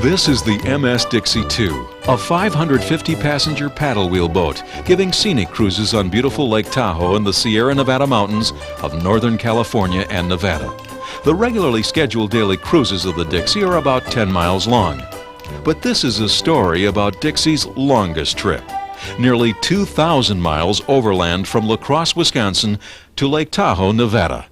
This is the MS Dixie 2, a 550-passenger paddle wheel boat, giving scenic cruises on beautiful Lake Tahoe in the Sierra Nevada mountains of Northern California and Nevada. The regularly scheduled daily cruises of the Dixie are about 10 miles long. But this is a story about Dixie's longest trip, nearly 2,000 miles overland from LaCrosse, Wisconsin to Lake Tahoe, Nevada.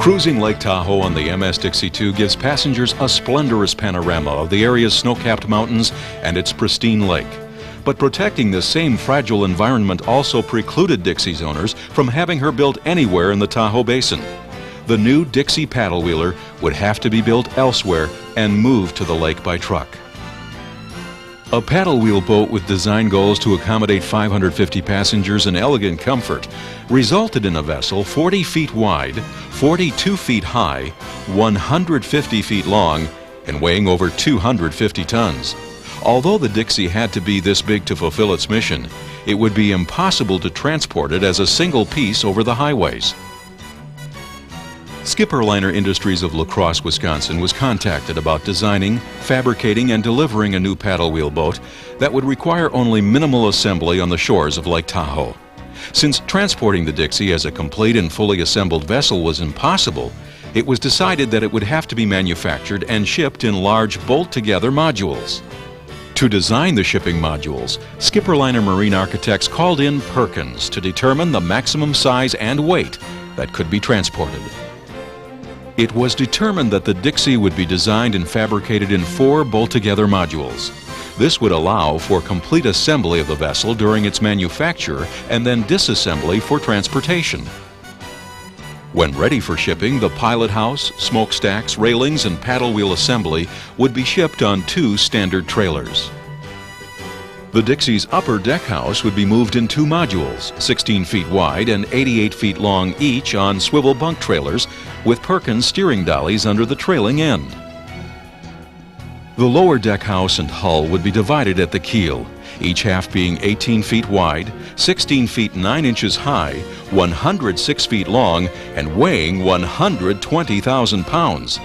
Cruising Lake Tahoe on the MS Dixie 2 gives passengers a splendorous panorama of the area's snow-capped mountains and its pristine lake. But protecting this same fragile environment also precluded Dixie's owners from having her built anywhere in the Tahoe Basin. The new Dixie paddle wheeler would have to be built elsewhere and moved to the lake by truck. A paddle wheel boat with design goals to accommodate 550 passengers and elegant comfort resulted in a vessel 40 feet wide, 42 feet high, 150 feet long, and weighing over 250 tons. Although the Dixie had to be this big to fulfill its mission, it would be impossible to transport it as a single piece over the highways. Skipper Liner Industries of LaCrosse, Wisconsin was contacted about designing, fabricating, and delivering a new paddle wheel boat that would require only minimal assembly on the shores of Lake Tahoe. Since transporting the Dixie as a complete and fully assembled vessel was impossible, it was decided that it would have to be manufactured and shipped in large bolt-together modules. To design the shipping modules, Skipper Liner Marine Architects called in Perkins to determine the maximum size and weight that could be transported. It was determined that the Dixie would be designed and fabricated in 4 bolt-together modules. This would allow for complete assembly of the vessel during its manufacture and then disassembly for transportation. When ready for shipping, the pilot house, smokestacks, railings, and paddle wheel assembly would be shipped on 2 standard trailers. The Dixie's upper deck house would be moved in 2 modules, 16 feet wide and 88 feet long each, on swivel bunk trailers with Perkins steering dollies under the trailing end. The lower deck house and hull would be divided at the keel, each half being 18 feet wide, 16 feet 9 inches high, 106 feet long, and weighing 120,000 pounds.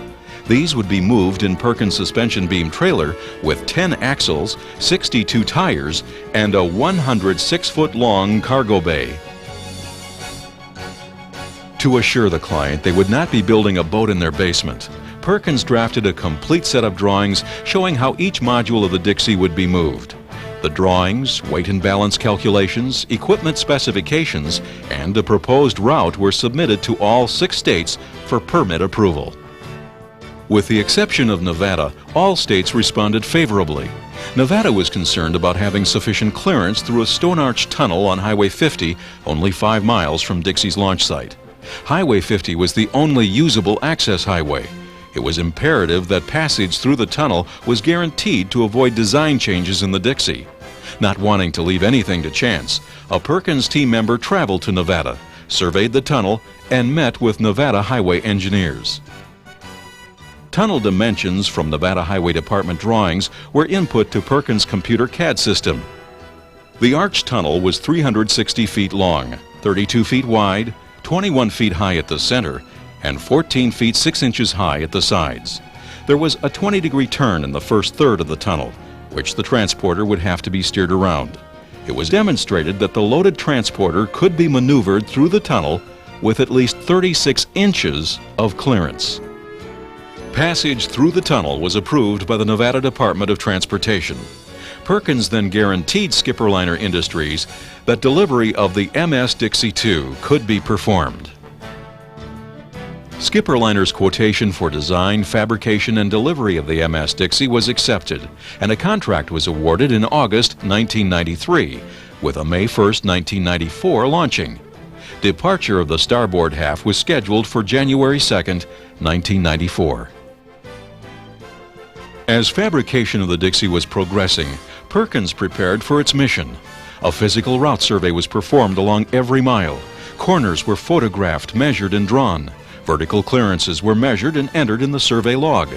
These would be moved in Perkins suspension beam trailer with 10 axles, 62 tires, and a 106-foot-long cargo bay. To assure the client they would not be building a boat in their basement, Perkins drafted a complete set of drawings showing how each module of the Dixie would be moved. The drawings, weight and balance calculations, equipment specifications, and a proposed route were submitted to all 6 states for permit approval. With the exception of Nevada, all states responded favorably. Nevada was concerned about having sufficient clearance through a stone arch tunnel on Highway 50, only 5 miles from Dixie's launch site. Highway 50 was the only usable access highway. It was imperative that passage through the tunnel was guaranteed to avoid design changes in the Dixie. Not wanting to leave anything to chance, a Perkins team member traveled to Nevada, surveyed the tunnel, and met with Nevada highway engineers. Tunnel dimensions from Nevada Highway Department drawings were input to Perkins' computer CAD system. The arch tunnel was 360 feet long, 32 feet wide, 21 feet high at the center, and 14 feet 6 inches high at the sides. There was a 20-degree turn in the first third of the tunnel, which the transporter would have to be steered around. It was demonstrated that the loaded transporter could be maneuvered through the tunnel with at least 36 inches of clearance. Passage through the tunnel was approved by the Nevada Department of Transportation. Perkins then guaranteed Skipper Liner Industries that delivery of the MS Dixie 2 could be performed. Skipper Liner's quotation for design, fabrication, and delivery of the MS Dixie was accepted, and a contract was awarded in August 1993, with a May 1, 1994 launching. Departure of the starboard half was scheduled for January 2nd, 1994. As fabrication of the Dixie was progressing, Perkins prepared for its mission. A physical route survey was performed along every mile. Corners were photographed, measured, and drawn. Vertical clearances were measured and entered in the survey log.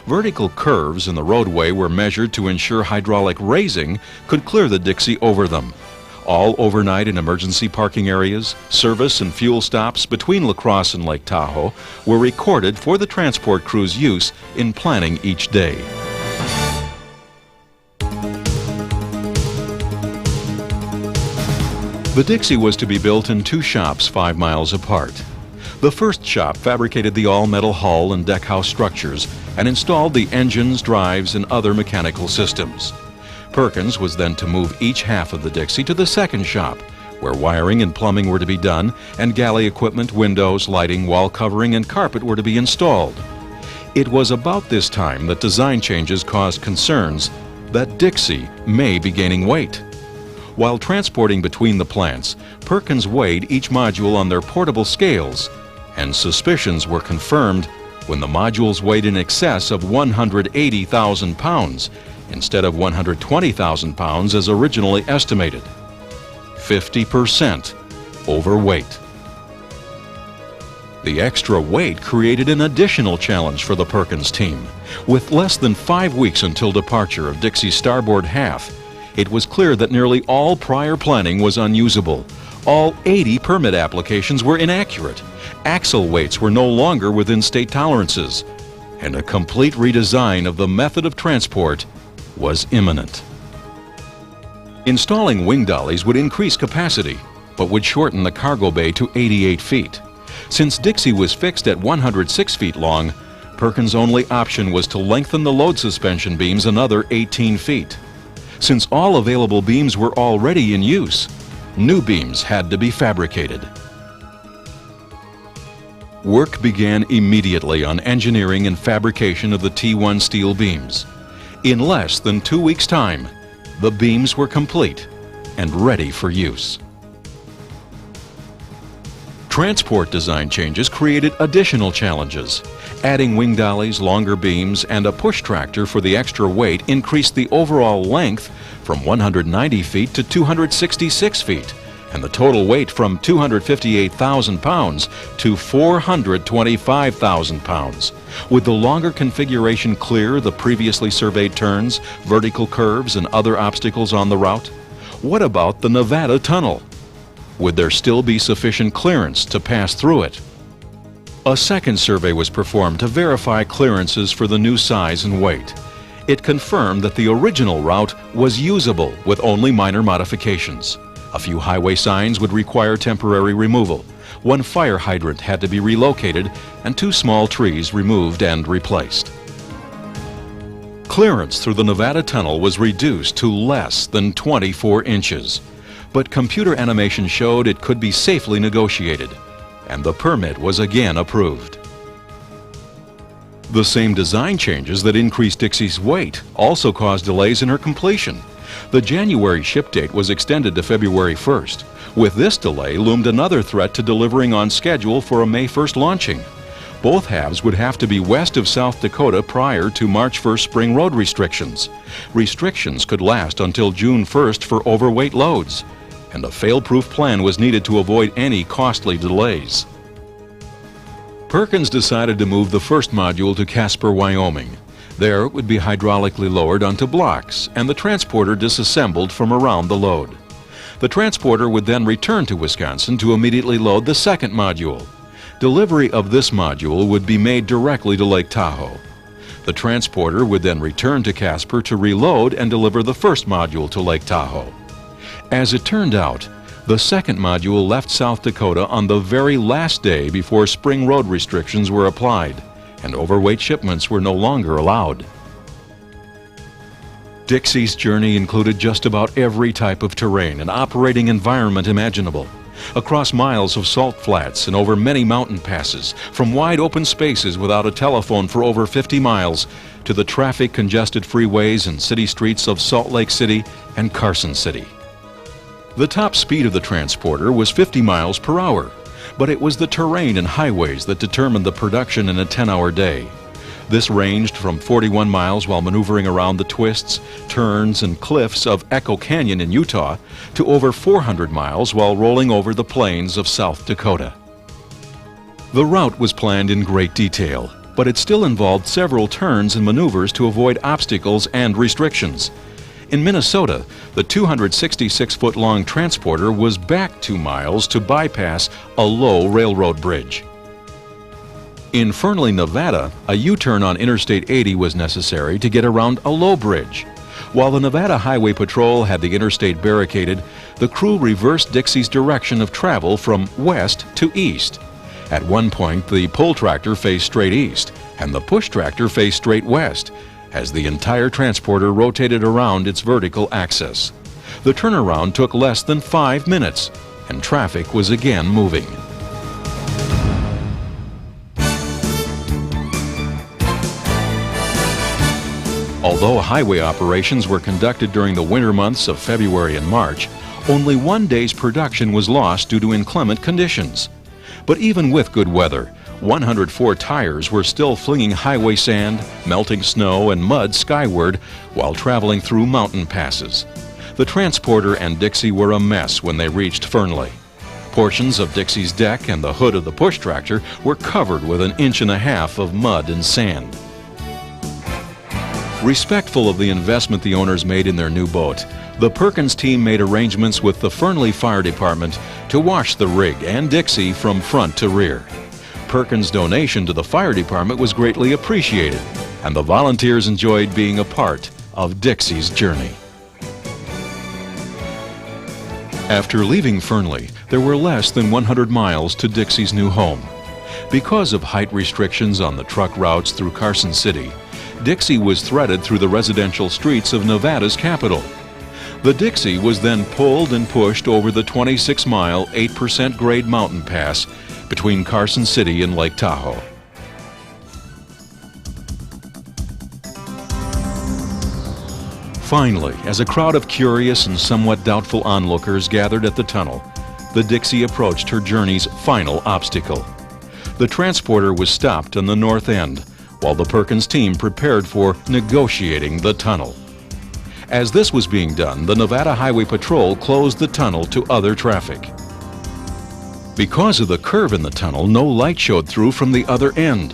Vertical curves in the roadway were measured to ensure hydraulic raising could clear the Dixie over them. All overnight and emergency parking areas, service and fuel stops between LaCrosse and Lake Tahoe were recorded for the transport crew's use in planning each day. The Dixie was to be built in two shops 5 miles apart. The first shop fabricated the all-metal hull and deckhouse structures and installed the engines, drives, and other mechanical systems. Perkins was then to move each half of the Dixie to the second shop, where wiring and plumbing were to be done, and galley equipment, windows, lighting, wall covering, and carpet were to be installed. It was about this time that design changes caused concerns that Dixie may be gaining weight. While transporting between the plants, Perkins weighed each module on their portable scales, and suspicions were confirmed when the modules weighed in excess of 180,000 pounds instead of 120,000 pounds as originally estimated. 50% overweight. The extra weight created an additional challenge for the Perkins team. With less than 5 weeks until departure of Dixie's starboard half, it was clear that nearly all prior planning was unusable. All 80 permit applications were inaccurate. Axle weights were no longer within state tolerances, and a complete redesign of the method of transport was imminent. Installing wing dollies would increase capacity, but would shorten the cargo bay to 88 feet. Since Dixie was fixed at 106 feet long, Perkins' only option was to lengthen the load suspension beams another 18 feet. Since all available beams were already in use, new beams had to be fabricated. Work began immediately on engineering and fabrication of the T1 steel beams. In less than 2 weeks' time, the beams were complete and ready for use. Transport design changes created additional challenges. Adding wing dollies, longer beams, and a push tractor for the extra weight increased the overall length from 190 feet to 266 feet, and the total weight from 258,000 pounds to 425,000 pounds. Would the longer configuration clear the previously surveyed turns, vertical curves, and other obstacles on the route? What about the Nevada tunnel? Would there still be sufficient clearance to pass through it? A second survey was performed to verify clearances for the new size and weight. It confirmed that the original route was usable with only minor modifications. A few highway signs would require temporary removal. One fire hydrant had to be relocated, and 2 small trees removed and replaced. Clearance through the Nevada tunnel was reduced to less than 24 inches. But computer animation showed it could be safely negotiated, and the permit was again approved. The same design changes that increased Dixie's weight also caused delays in her completion. The January ship date was extended to February 1st. With this delay loomed another threat to delivering on schedule for a May 1st launching. Both halves would have to be west of South Dakota prior to March 1st spring road restrictions. Restrictions could last until June 1st for overweight loads, and a fail-proof plan was needed to avoid any costly delays. Perkins decided to move the first module to Casper, Wyoming. There it would be hydraulically lowered onto blocks and the transporter disassembled from around the load. The transporter would then return to Wisconsin to immediately load the second module. Delivery of this module would be made directly to Lake Tahoe. The transporter would then return to Casper to reload and deliver the first module to Lake Tahoe. As it turned out, the second module left South Dakota on the very last day before spring road restrictions were applied, and overweight shipments were no longer allowed. Dixie's journey included just about every type of terrain and operating environment imaginable. Across miles of salt flats and over many mountain passes, from wide open spaces without a telephone for over 50 miles to the traffic-congested freeways and city streets of Salt Lake City and Carson City. The top speed of the transporter was 50 miles per hour, but it was the terrain and highways that determined the production in a 10-hour day. This ranged from 41 miles while maneuvering around the twists, turns, and cliffs of Echo Canyon in Utah to over 400 miles while rolling over the plains of South Dakota. The route was planned in great detail, but it still involved several turns and maneuvers to avoid obstacles and restrictions. In Minnesota, the 266-foot-long transporter was back 2 miles to bypass a low railroad bridge. In Fernley, Nevada, a U-turn on Interstate 80 was necessary to get around a low bridge. While the Nevada Highway Patrol had the interstate barricaded, the crew reversed Dixie's direction of travel from west to east. At one point, the pull tractor faced straight east, and the push tractor faced straight west, as the entire transporter rotated around its vertical axis. The turnaround took less than 5 minutes, and traffic was again moving. Although highway operations were conducted during the winter months of February and March, only one day's production was lost due to inclement conditions. But even with good weather, 104 tires were still flinging highway sand, melting snow, and mud skyward while traveling through mountain passes. The transporter and Dixie were a mess when they reached Fernley. Portions of Dixie's deck and the hood of the push tractor were covered with 1.5 inches of mud and sand. Respectful of the investment the owners made in their new boat, the Perkins team made arrangements with the Fernley Fire Department to wash the rig and Dixie from front to rear. Perkins' donation to the fire department was greatly appreciated, and the volunteers enjoyed being a part of Dixie's journey. After leaving Fernley, there were less than 100 miles to Dixie's new home. Because of height restrictions on the truck routes through Carson City, Dixie was threaded through the residential streets of Nevada's capital. The Dixie was then pulled and pushed over the 26-mile, 8% grade mountain pass between Carson City and Lake Tahoe. Finally, as a crowd of curious and somewhat doubtful onlookers gathered at the tunnel, the Dixie approached her journey's final obstacle. The transporter was stopped on the north end, while the Perkins team prepared for negotiating the tunnel. As this was being done, the Nevada Highway Patrol closed the tunnel to other traffic. Because of the curve in the tunnel, no light showed through from the other end.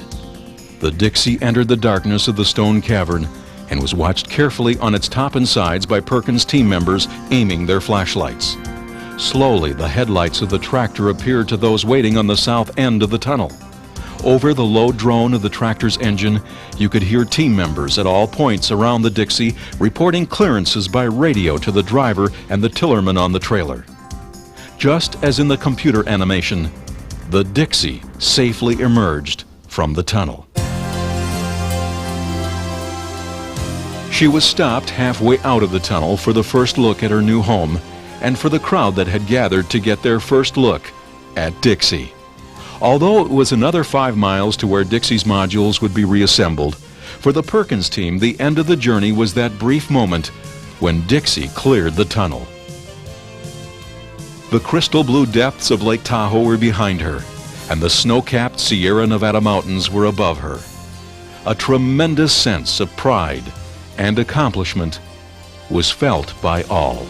The Dixie entered the darkness of the stone cavern and was watched carefully on its top and sides by Perkins team members aiming their flashlights. Slowly, the headlights of the tractor appeared to those waiting on the south end of the tunnel. Over the low drone of the tractor's engine, you could hear team members at all points around the Dixie reporting clearances by radio to the driver and the tillerman on the trailer. Just as in the computer animation, the Dixie safely emerged from the tunnel. She was stopped halfway out of the tunnel for the first look at her new home and for the crowd that had gathered to get their first look at Dixie. Although it was another 5 miles to where Dixie's modules would be reassembled, for the Perkins team, the end of the journey was that brief moment when Dixie cleared the tunnel. The crystal blue depths of Lake Tahoe were behind her, and the snow-capped Sierra Nevada mountains were above her. A tremendous sense of pride and accomplishment was felt by all.